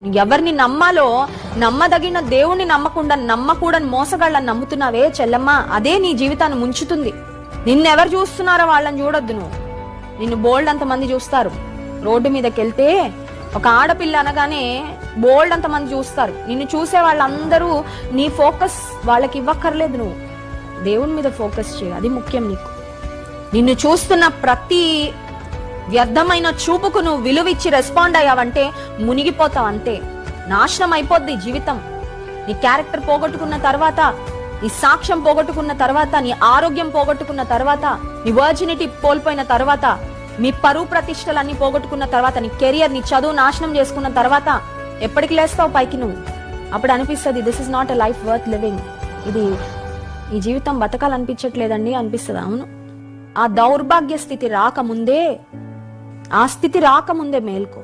ఎవరిని నమ్మాలో నమ్మదగిన దేవుణ్ణి నమ్మకూడని మోసగాళ్ళని నమ్ముతున్నావే చెల్లమ్మ, అదే నీ జీవితాన్ని ముంచుతుంది. నిన్నెవరు చూస్తున్నారో వాళ్ళని చూడొద్దు నువ్వు. నిన్ను బోల్డ్ అంత మంది చూస్తారు. రోడ్డు మీదకి వెళ్తే ఒక ఆడపిల్ల అనగానే బోల్డ్ అంత మంది చూస్తారు. నిన్ను చూసే వాళ్ళందరూ నీ ఫోకస్ వాళ్ళకి ఇవ్వక్కర్లేదు. నువ్వు దేవుని మీద ఫోకస్ చేయ, అది ముఖ్యం నీకు. నిన్ను చూస్తున్న ప్రతి వ్యర్థమైన చూపుకు నువ్వు విలువిచ్చి రెస్పాండ్ అయ్యావంటే మునిగిపోతావు, అంతే. నాశనం అయిపోద్ది జీవితం. నీ క్యారెక్టర్ పోగొట్టుకున్న తర్వాత, నీ సాక్ష్యం పోగొట్టుకున్న తర్వాత, నీ ఆరోగ్యం పోగొట్టుకున్న తర్వాత, నీ వర్జినిటీ కోల్పోయిన తర్వాత, మీ పరువు ప్రతిష్టలన్నీ పోగొట్టుకున్న తర్వాత, నీ కెరియర్, నీ చదువు నాశనం చేసుకున్న తర్వాత ఎప్పటికి లేస్తావు పైకి నువ్వు? అప్పుడు అనిపిస్తుంది this is not a life worth living. ఈ జీవితం బతకాలనిపించట్లేదండి అనిపిస్తుంది. అవును, ఆ దౌర్భాగ్య స్థితి రాకముందే, ఆ స్థితి రాకముందే మేల్కో.